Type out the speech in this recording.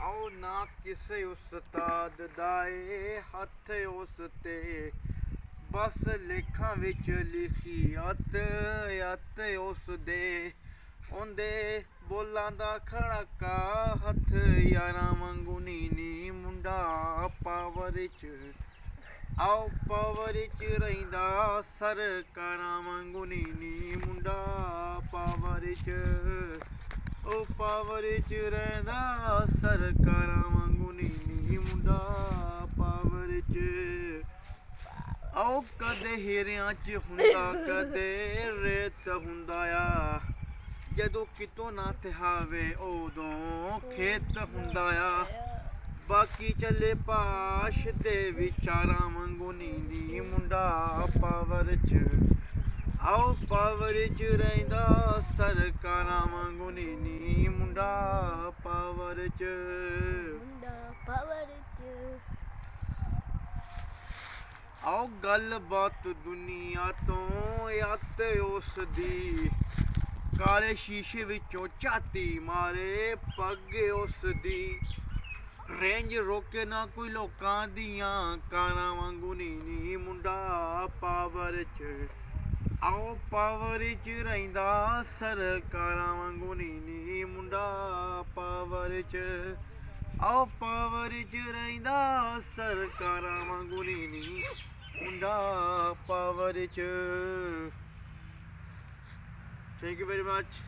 ਆਓ ਨਾ ਕਿਸੇ ਉਸਤਾਦ ਦਾ ਏ ਹੱਥ ਉਸ ਤੇ ਬਸ ਲੇਖਾਂ ਵਿੱਚ ਲਿਖੀ ਅੱਤ ਉਸ ਦੇ ਉਹਦੇ ਬੋਲਾਂ ਦਾ ਖੜਕਾ ਹੱਥ ਯਾਰਾਂ ਵਾਂਗੂ ਨੀ ਮੁੰਡਾ ਪਾਵਰ ਚ ਆਓ ਪਾਵਰ ਚ ਰਹਿੰਦਾ ਸਰਕਾਰਾਂ ਵਾਂਗੂ ਨੀ ਮੁੰਡਾ ਪਾਵਰ ਚ ਉਹ ਪਾਵਰ ਚ ਰਹਿੰਦਾ ਸਰਕਾਰਾਂ ਵਾਂਗੂ ਨੀ ਮੁੰਡਾ ਪਾਵਰ ਚ ਆਓ ਕਦੇ ਹੀਰਿਆਂ ਚ ਹੁੰਦਾ ਕਦੇ ਰੇਤ ਹੁੰਦਾ ਆ ਜਦੋਂ ਕਿਤੋਂ ਨਾ ਤਿਹਾਵੇ ਉਦੋਂ ਖੇਤ ਹੁੰਦਾ ਆ ਬਾਕੀ ਚੱਲੇ ਪਾਸ਼ ਦੇ ਵਿਚਾਰਾਂ ਵਾਂਗੂ ਨੀ ਮੁੰਡਾ ਪਾਵਰ ਚ ਆਓ ਪਾਵਰ ਚ ਰਹਿੰਦਾ ਸਰਕਾਰਾਂ ਵਾਂਗੂ ਨੀ ਮੁੰਡਾ ਪਾਵਰ ਚ ਆਓ ਗੱਲਬਾਤ ਦੁਨੀਆ ਤੋਂ ਅੱਤ ਉਸ ਦੀ ਕਾਲੇ ਸ਼ੀਸ਼ੇ ਵਿੱਚੋਂ ਝਾਤੀ ਮਾਰੇ ਪੱਗ ਉਸ ਦੀ ਰੇਂਜ ਰੋਕੇ ਨਾ ਕੋਈ ਲੋਕਾਂ ਦੀਆਂ ਕਾਰਾਂ ਵਾਂਗੂ ਨੀ ਮੁੰਡਾ ਪਾਵਰ ਚ ਆਓ ਪਾਵਰ ਚ ਰਹਿੰਦਾ ਸਰਕਾਰਾਂ ਵਾਂਗੂ ਨੀ ਮੁੰਡਾ ਪਾਵਰ ਚ ਆਓ ਪਾਵਰ ਚ ਰਹਿੰਦਾ ਸਰਕਾਰਾਂ ਵਾਂਗੂ ਨੀ ਮੁੰਡਾ ਪਾਵਰ ਚ ਥੈਂਕ ਯੂ ਵੈਰੀ ਮਚ।